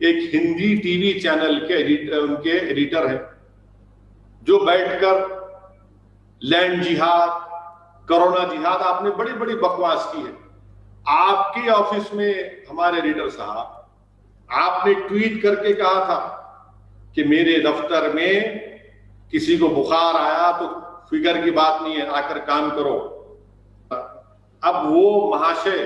ایک Hindi T V channel کے ان کے ایڈیٹر ہیں جو بیٹھ کر لینڈ جہاد، کرونا جہاد، آپ نے بڑی بڑی بکواس کی ہے. آپ کے آفس میں ہمارے ایڈیٹر صاحب، آپ نے ٹویٹ کر کے کہا تھا کہ میرے دفتر میں کسی کو بخار آیا تو فکر کی بات نہیں ہے، آ کر کام کرو. اب وہ مہاشے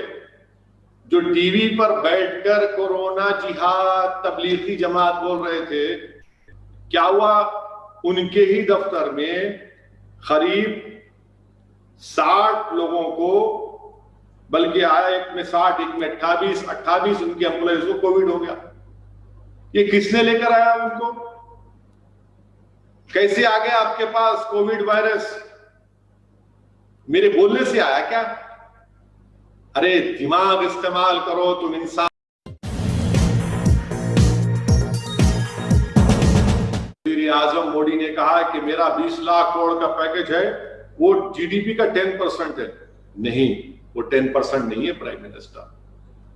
جو ٹی وی پر بیٹھ کر کورونا جہاد تبلیغی جماعت بول رہے تھے، کیا ہوا؟ ان کے ہی دفتر میں قریب 60 لوگوں کو، بلکہ آیا ایک میں 60، ایک میں 28 ان کے امپلائیز کو کووڈ ہو گیا. یہ کس نے لے کر آیا ان کو؟ کیسے آ گیا آپ کے پاس کووڈ وائرس؟ میرے بولنے سے آیا کیا؟ ارے دماغ استعمال کرو تم انسان. وزیر اعظم مودی نے کہا کہ میرا 20 لاکھ کروڑ کا پیکج ہے، وہ جی ڈی پی کا 10% ہے. نہیں، وہ 10% نہیں ہے پرائم منسٹر،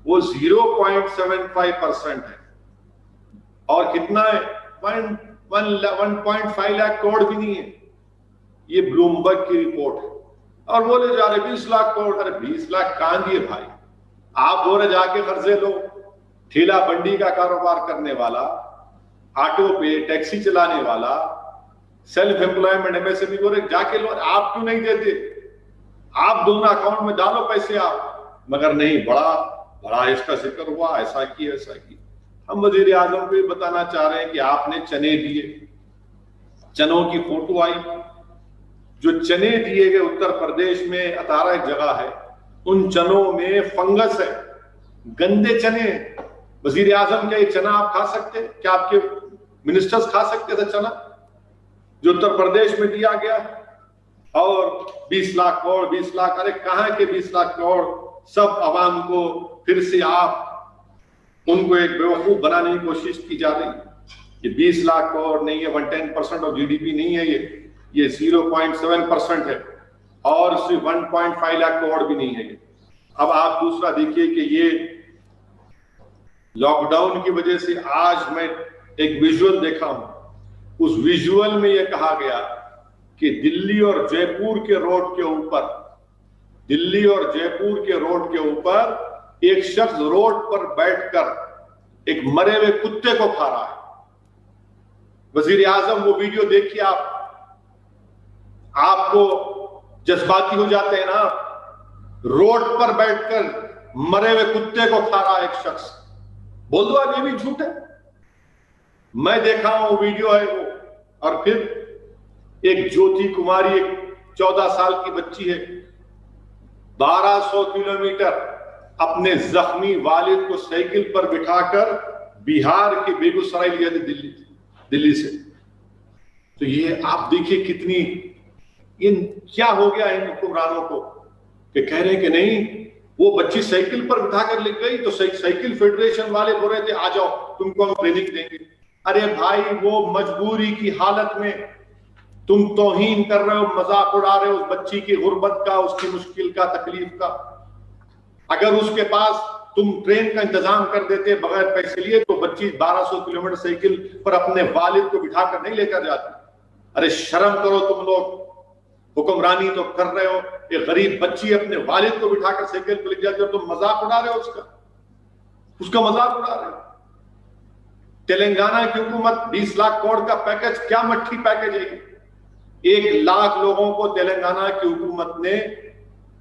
وہ 0.75% ہے. اور کتنا ہے؟ 1.5 لاکھ کروڑ بھی نہیں ہے. یہ بلومبرگ کی رپورٹ ہے. اور بولے جا رہے 20 لاکھ کروڑ. ارے 20 لاکھ کہاں دیے بھائی؟ آپ بولے جا کے قرضے لو. ٹھیلا بنڈی کا کاروبار کرنے والا، آٹو پہ ٹیکسی چلانے والا، self employment M S M E, بولے جا کے لو. آپ کیوں نہیں دیتے؟ آپ دونوں اکاؤنٹ میں ڈالو پیسے آپ. مگر نہیں، بڑا اس کا ذکر ہوا، ایسا کی ایسا کی. ہم وزیر اعظم کو یہ بتانا چاہ رہے ہیں کہ آپ نے چنے دیے، چنوں کی فوٹو آئی. جو چنے دیے گئے اتر پردیش میں 18 ایک جگہ ہے، ان چنوں میں فنگس ہے، گندے چنے. وزیر اعظم کیا یہ چنا آپ کھا سکتے؟ کیا آپ کے منسٹرز کھا سکتے تھے چنا جو اتر پردیش میں دیا گیا؟ اور 20 لاکھ کروڑ 20 لاکھ، ارے کہاں کے 20 لاکھ کروڑ؟ سب عوام کو پھر سے آپ ان کو ایک بیوقوف بنانے کی کوشش کی جا رہی ہے. یہ 20 لاکھ کروڑ نہیں ہے، 110% آف جی ڈی پی نہیں ہے، یہ 0.7% ہے، اور صرف 1.5 لاکھ کروڑ بھی نہیں ہے. اب آپ دوسرا دیکھیے کہ یہ لاک ڈاؤن کی وجہ سے آج میں ایک ویژول دیکھا ہوں. اس ویژول میں یہ کہا گیا کہ دلی اور جے پور کے روڈ کے اوپر، دلی اور جے پور کے روڈ کے اوپر ایک شخص روڈ پر بیٹھ کر ایک مرے ہوئے کتے کو کھا رہا ہے. وزیر اعظم وہ ویڈیو دیکھیے، آپ کو جذباتی ہو جاتے ہیں نا. روڈ پر بیٹھ کر مرے ہوئے کتے کو کھا رہا ہے ایک شخص. بول دو آپ یہ بھی جھوٹ ہے. میں دیکھا ہوں ویڈیو ہے وہ. اور پھر ایک جوتی کماری، ایک 14 سال کی بچی ہے، 1200 کلومیٹر اپنے زخمی والد کو سائیکل پر بٹھا کر بہار کے بیگوسرائے لیا تھے دلی سے. تو یہ آپ دیکھیے کتنی، یہ کیا ہو گیا ان حکمرانوں کو کہ کہہ رہے ہیں کہ نہیں وہ بچی سائیکل پر بٹھا کر لے گئی تو سائیکل فیڈریشن والے بول رہے تھے آ جاؤ تم کو ہم ٹریننگ دیں گے. ارے بھائی وہ مجبوری کی حالت میں تم توہین کر رہے ہو، مذاق اڑا رہے ہو اس بچی کی غربت کا، اس کی مشکل کا، تکلیف کا. اگر اس کے پاس تم ٹرین کا انتظام کر دیتے بغیر پیسے لیے تو بچی 1200 کلومیٹر سائیکل پر اپنے والد کو بٹھا کر نہیں لے کر جاتی. ارے شرم کرو تم لوگ، حکمرانی تو کر رہے ہو، ایک غریب بچی اپنے والد کو بٹھا کر سائیکل پر لے جاتی ہو، تم مذاق اڑا رہے ہو اس کا مذاق اڑا رہے ہو. تلنگانہ کی حکومت 20 لاکھ کروڑ کا پیکج، کیا مٹھی پیکج ہے؟ 1 لاکھ لوگوں کو تلنگانہ کی حکومت نے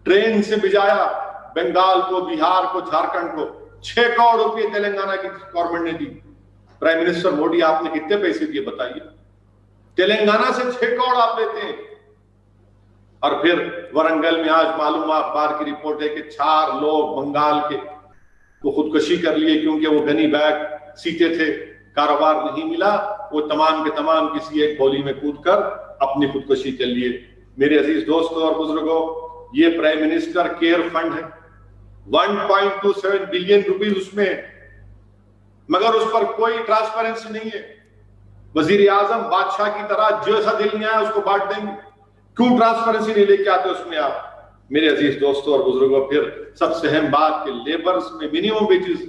ٹرین سے بھیجایا، بنگال کو، بہار کو، جھارکھنڈ کو. 6 کروڑ روپے تلنگانہ کی گورنمنٹ نے دی. پرائم منسٹر مودی آپ نے کتنے پیسے دیے بتائیے؟ تلنگانہ سے 6 کروڑ آپ لیتے ہیں. اور پھر ورنگل میں آج معلوم اخبار کی رپورٹ ہے کہ 4 لوگ بنگال کے وہ خودکشی کر لیے کیونکہ وہ گنی بیگ سیتے تھے، کاروبار نہیں ملا، وہ تمام کے تمام کسی ایک گولی میں کود کر اپنی خودکشی کر لیے. میرے عزیز دوستوں اور بزرگوں، یہ پرائم منسٹر کیئر فنڈ ہے، 1.27 بلین روپیز اس میں، مگر اس پر کوئی ٹرانسپیرنسی نہیں ہے. وزیر اعظم بادشاہ کی طرح جو ایسا دل میں آیا اس کو بانٹ دیں گے. کیوں ٹرانسپیرنسی نہیں لے کے آتے اس میں آپ؟ میرے عزیز دوستوں اور بزرگوں، پھر سب سے اہم بات کہ لیبرز میں منیمم ویجز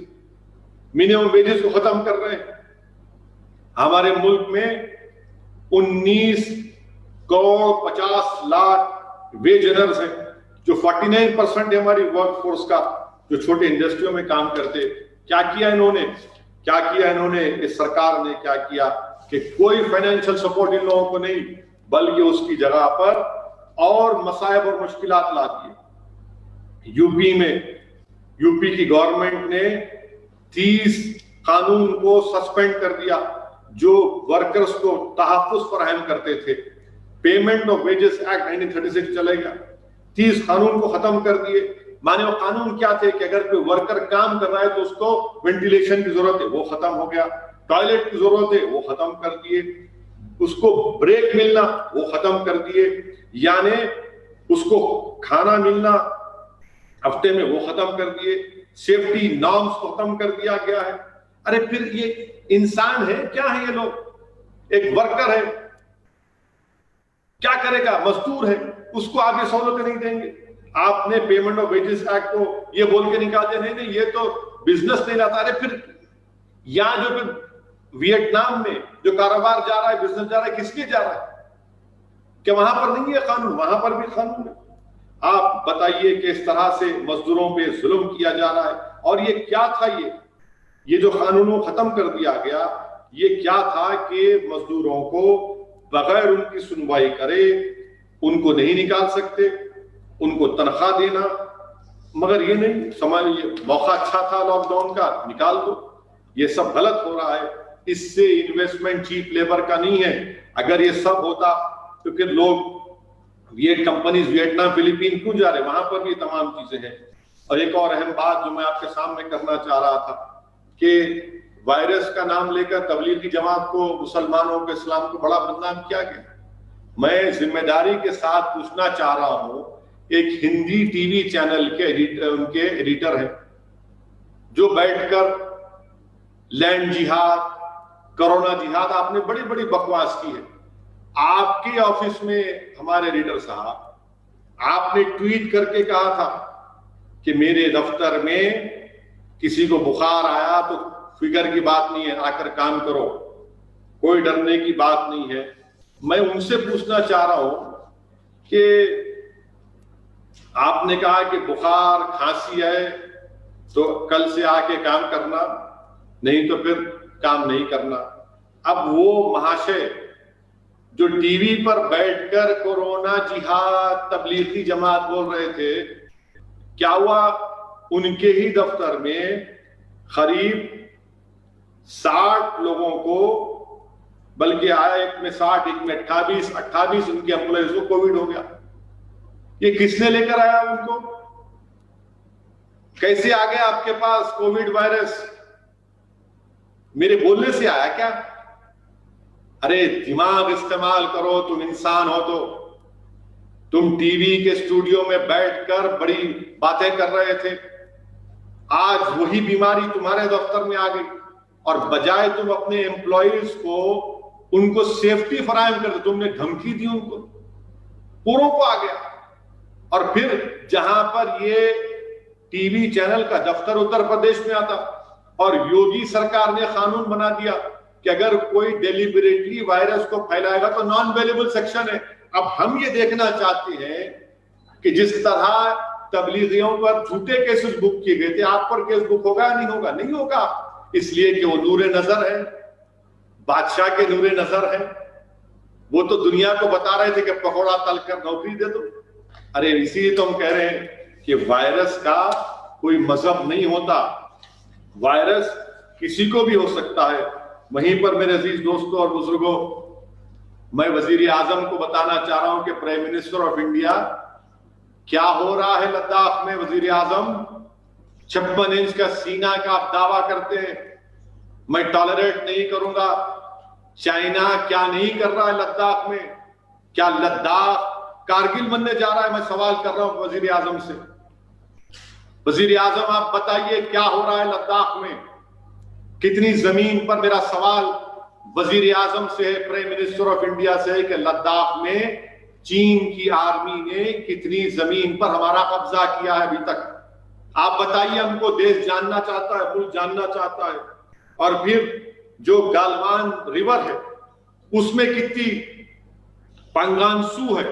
منیمم ویجز کو ختم کر رہے ہیں. ہمارے ملک میں 19,50,00,000 ویج ارنرز ہیں, جو 49% ہے ہماری ورک فورس کا, جو چھوٹے انڈسٹریوں میں کام کرتے. کیا کیا انہوں نے اس سرکار نے کیا کیا کہ کوئی فائنینشیل سپورٹ ان لوگوں کو نہیں, بلکہ اس کی جگہ پر اور مصائب اور مشکلات لاتی ہے. یو پی کی گورنمنٹ نے 30 قانون کو سسپینڈ کر دیا جو ورکرز کو تحفظ فراہم کرتے تھے. پیمنٹ آف ویجز ایکٹ 1936 چلے گا, 30 قانون کو ختم کر دیے. مانے وہ قانون کیا تھے کہ اگر کوئی ورکر کام کر رہا ہے تو اس کو وینٹیلیشن کی ضرورت ہے, وہ ختم ہو گیا. ٹوائلٹ کی ضرورت ہے, وہ ختم کر دیے. اس کو بریک ملنا, وہ ختم کر دیے. یعنی اس کو کھانا ملنا ہفتے میں, وہ ختم کر دیے. سیفٹی نارمز کو ختم کر دیا گیا ہے. ارے پھر یہ انسان ہے کیا ہے؟ یہ لوگ ایک ورکر ہے, کیا کرے گا؟ مزدور ہے, اس کو آپ یہ سہولتیں نہیں دیں گے. آپ نے پیمنٹ آف ویجز ایکٹ کو یہ بول کے نکال دیا نہیں یہ تو بزنس نہیں لاتا. ارے پھر یہاں جو پھر ویتنام میں جو کاروبار جا رہا ہے, بزنس جا رہا ہے, کس لیے جا رہا ہے؟ کہ وہاں پر نہیں ہے قانون؟ وہاں پر بھی قانون ہے. آپ بتائیے کہ اس طرح سے مزدوروں پہ ظلم کیا جا رہا ہے. اور یہ کیا تھا؟ یہ جو قانونوں ختم کر دیا گیا, یہ کیا تھا کہ مزدوروں کو بغیر ان کی سنوائی کرے ان کو نہیں نکال سکتے, ان کو تنخواہ دینا. مگر یہ نہیں سمجھ, یہ موقع اچھا تھا لاک ڈاؤن کا, نکال دو. یہ سب غلط ہو رہا ہے. اس سے انویسٹمنٹ چیپ لیبر کا نہیں ہے. اگر یہ سب ہوتا تو پھر لوگ کمپنیز ویتنام فلپین کیوں جا رہے؟ وہاں پر بھی تمام چیزیں ہیں. اور ایک اور اہم بات جو میں آپ کے سامنے کرنا چاہ رہا تھا کہ وائرس کا نام لے کر تبلیغی جماعت کو, مسلمانوں کو, اسلام کو بڑا بدنام کیا گیا. میں ذمہ داری کے ساتھ پوچھنا چاہ رہا ہوں, ایک ہندی ٹی وی چینل کے ان کے ایڈیٹر ہیں جو بیٹھ کر لینڈ جہاد, کرونا جہاد, آپ نے بڑی بڑی بکواس کی ہے. آپ کے آفس میں ہمارے ایڈیٹر صاحب, آپ نے ٹویٹ کر کے کہا تھا کہ میرے دفتر میں کسی کو بخار آیا تو فکر کی بات نہیں ہے, آ کر کام کرو, کوئی ڈرنے کی بات نہیں ہے. میں ان سے پوچھنا چاہ رہا ہوں کہ آپ نے کہا کہ بخار کھانسی ہے تو کل سے آ کے کام کرنا, نہیں تو پھر کام نہیں کرنا. اب وہ مہاشے جو ٹی وی پر بیٹھ کر کورونا جہاد تبلیغی جماعت بول رہے تھے, کیا ہوا؟ ان کے ہی دفتر میں قریب 60 لوگوں کو, بلکہ آیا ایک میں 60, ایک میں 28 ان کے امپلائیز کو کووڈ ہو گیا. یہ کس نے لے کر آیا ان کو؟ کیسے آ گیا آپ کے پاس کووڈ وائرس؟ میرے بولنے سے آیا کیا؟ ارے دماغ استعمال کرو, تم انسان ہو تو. تم ٹی وی کے اسٹوڈیو میں بیٹھ کر بڑی باتیں کر رہے تھے, آج وہی بیماری تمہارے دفتر میں آ گئی. اور بجائے تم اپنے امپلائیز کو ان کو سیفٹی فراہم کر دو, تم نے دھمکی دی ان کو, پوروں کو آ گیا. اور پھر جہاں پر یہ ٹی وی چینل کا دفتر اتر پردیش میں آتا اور یوگی سرکار نے قانون بنا دیا کہ اگر کوئی ڈیلیبریٹلی وائرس کو پھیلائے گا تو نان اویلیبل سیکشن ہے. اب ہم یہ دیکھنا چاہتے ہیں کہ جس طرح تبلیغیوں پر جھوٹے کیسز بک کیے گئے تھے, آپ پر کیس بک ہوگا یا نہیں ہوگا؟ نہیں ہوگا, اس لیے کہ وہ نور نظر ہے, بادشاہ کے نور نظر ہے. وہ تو دنیا کو بتا رہے تھے کہ پکوڑا تل کر نوکری دے دو. ارے اسی لیے تو ہم کہہ رہے ہیں کہ وائرس کا کوئی مذہب نہیں ہوتا, وائرس کسی کو بھی ہو سکتا ہے. وہیں پر میرے عزیز دوستوں اور بزرگوں, میں وزیر اعظم کو بتانا چاہ رہا ہوں کہ پرائم منسٹر آف انڈیا کیا ہو رہا ہے لداخ میں. وزیر اعظم 56 انچ کا سینہ کا آپ دعویٰ کرتے ہیں, میں ٹالریٹ نہیں کروں گا. چائنا کیا نہیں کر رہا ہے لداخ میں؟ کیا لداخ کارگل بننے جا رہا ہے؟ میں سوال کر رہا ہوں وزیر اعظم سے. وزیر اعظم آپ بتائیے کیا ہو رہا ہے لداخ میں؟ کتنی زمین پر, میرا سوال وزیر اعظم سے ہے, پرائم منسٹر آف انڈیا سے ہے کہ لداخ میں چین کی آرمی نے کتنی زمین پر ہمارا قبضہ کیا ہے ابھی تک؟ آپ بتائیے ہم کو، دیش جاننا چاہتا ہے، ملک جاننا چاہتا ہے. اور پھر جو گالوان ریور ہے اس میں کتنی پنگانسو ہے،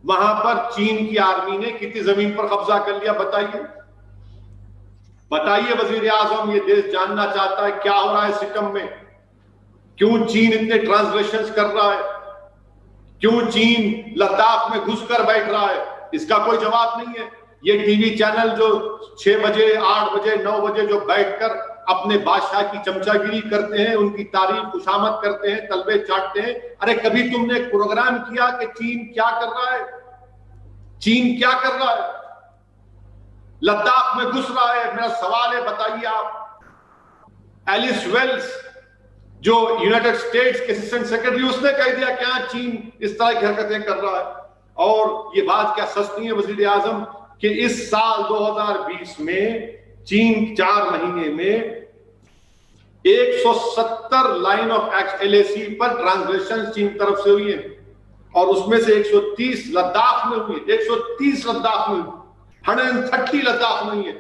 وہاں پر چین کی آرمی نے کتنی زمین پر قبضہ کر لیا. بتائیے وزیر اعظم، یہ دیش جاننا چاہتا ہے کیا ہو رہا ہے سکم میں، کیوں چین اتنے ٹرانسلیشنز کر رہا ہے، کیوں چین لداخ میں گھس کر بیٹھ رہا ہے. اس کا کوئی جواب نہیں ہے. یہ ٹی وی چینل جو 6 بجے 8 بجے 9 بجے جو بیٹھ کر اپنے بادشاہ کی چمچا گیری کرتے ہیں، ان کی تعریف خوشامد کرتے ہیں، تلبے چاٹتے ہیں. ارے کبھی تم نے ایک پروگرام کیا کہ چین کیا کر رہا ہے؟ چین کیا کر رہا ہے؟ لداخ میں گھس رہا ہے. میرا سوال ہے، بتائیے آپ. ایلس ویلز جو یونائٹڈ اسٹیٹس کے اسسٹنٹ سیکرٹری، اس نے کہہ دیا کہ ہاں چین اس طرح کی حرکتیں کر رہا ہے. اور یہ بات کیا سچ نہیں ہے وزیر اعظم کہ اس سال 2020 میں چین 4 مہینے میں 170 لائن آف LAC پر ٹرانزلیشن چین طرف سے ہوئی ہے، اور اس میں سے 130 لداخ میں ہوئی ہے. 130 لداخ میں ہوئی، 130 لداخ میں ہوئی ہے.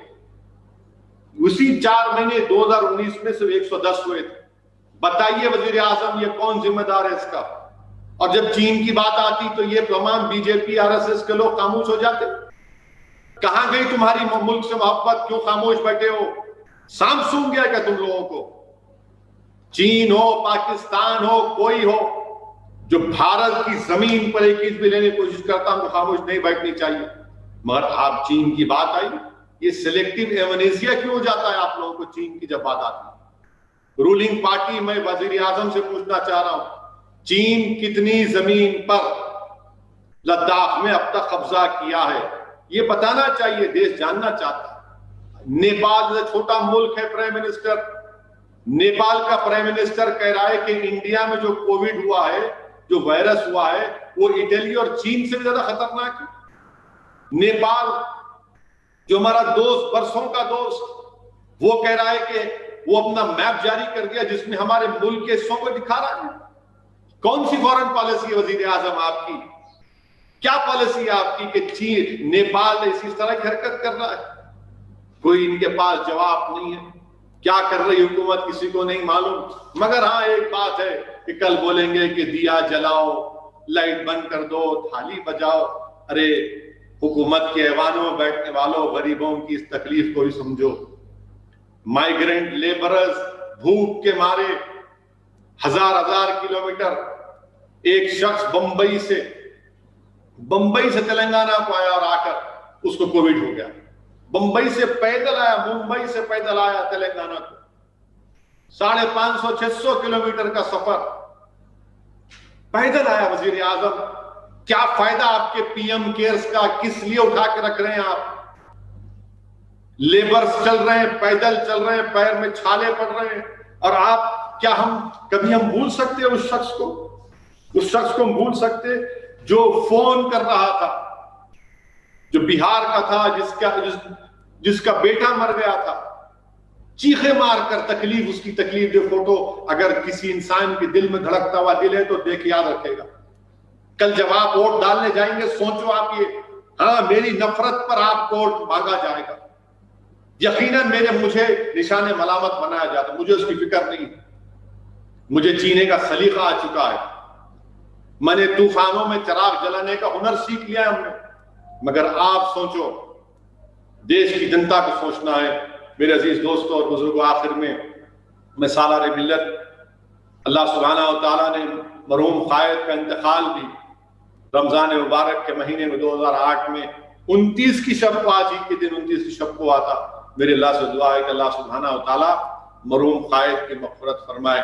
اسی 4 مہینے 2019 میں صرف 110 ہوئے تھے. بتائیے وزیر اعظم، یہ کون ذمہ دار ہے اس کا؟ اور جب چین کی بات آتی تو یہ تمام BJP RSS کے لوگ خاموش ہو جاتے. کہاں گئی تمہاری ملک سے محبت؟ کیوں خاموش بیٹھے ہو؟ سانپ سونگ گیا کیا تم لوگوں کو؟ چین ہو، پاکستان ہو، کوئی ہو جو بھارت کی زمین پر ایک چیز بھی لینے کی کوشش کرتا، ہم کو خاموش نہیں بیٹھنی چاہیے. مگر آپ چین کی بات آئی، یہ سلیکٹیو ایمنیزیا کیوں ہو جاتا ہے آپ لوگوں کو چین کی جب بات آتی ہے؟ رولنگ پارٹی، میں وزیر اعظم سے پوچھنا چاہ رہا ہوں، چین کتنی زمین پر لداخ میں اب تک قبضہ کیا ہے؟ یہ بتانا چاہیے، دیش جاننا چاہتا ہے. نیپال سے چھوٹا ملک ہے، پرائم منسٹر، نیپال کا پرائم منسٹر کہہ رہا ہے کہ انڈیا میں جو کووڈ ہوا ہے، جو وائرس ہوا ہے، وہ اٹلی اور چین سے بھی زیادہ خطرناک ہے. نیپال جو ہمارا دوست، برسوں کا دوست، وہ کہہ رہا ہے کہ وہ اپنا میپ جاری کر دیا جس میں ہمارے ملک کے حصوں کو دکھا رہا ہے. کون سی فورن پالیسی ہے وزیر اعظم آپ کی؟ کیا پالیسی ہے آپ کی کہ چین، نیپال اسی طرح کی حرکت کر رہا ہے؟ کوئی ان کے پاس جواب نہیں ہے. کیا کر رہی حکومت کسی کو نہیں معلوم. مگر ہاں ایک بات ہے کہ کل بولیں گے کہ دیا جلاؤ، لائٹ بند کر دو، تھالی بجاؤ. ارے حکومت کے ایوانوں میں بیٹھنے والوں، غریبوں کی اس تکلیف کو ہی سمجھو. مائیگرنٹ لیبرز بھوک کے مارے ہزار کلومیٹر، ایک شخص بمبئی سے تلنگانہ کو آیا اور آ کر اس کو کووڈ ہو گیا. بمبئی سے پیدل آیا، ممبئی سے پیدل آیا تلنگانہ کو، 550-600 کلومیٹر کا سفر پیدل آیا. وزیر اعظم، کیا فائدہ آپ کے PM کیئرز کا؟ کس لیے اٹھا کے رکھ رہے ہیں آپ؟ لیبرز چل رہے ہیں، پیدل چل رہے ہیں، پیر میں چھالے پڑ رہے ہیں، اور آپ کیا کبھی ہم بھول سکتے اس شخص کو ہم بھول سکتے جو فون کر رہا تھا، جو بہار کا تھا، جس کا بیٹا مر گیا تھا، چیخے مار کر تکلیف، اس کی تکلیف جو فوٹو اگر کسی انسان کے دل میں دھڑکتا ہوا دل ہے تو دیکھ یاد رکھے گا. کل جب آپ ووٹ ڈالنے جائیں گے سوچو آپ یہ، ہاں میری نفرت پر آپ کو ووٹ مانگا جائے گا، یقیناً مجھے نشان ملامت بنایا جاتا، مجھے اس کی فکر نہیں. مجھے جینے کا سلیقہ آ چکا ہے، میں نے طوفانوں میں چراغ جلانے کا ہنر سیکھ لیا ہے ہم نے. مگر آپ سوچو، دیش کی جنتا کو سوچنا ہے. میرے عزیز دوستوں اور بزرگوں، آخر میں سالار ملت، اللہ سبحانہ و تعالیٰ نے مرحوم قائد کا انتقال بھی رمضان مبارک کے مہینے میں 2008 میں 29 کی شب کو، آج ہی کے دن 29 کی شب کو آتا. میرے اللہ سے دعا ہے کہ اللہ سبحانہ و تعالیٰ مرحوم قائد کی مغفرت فرمائے.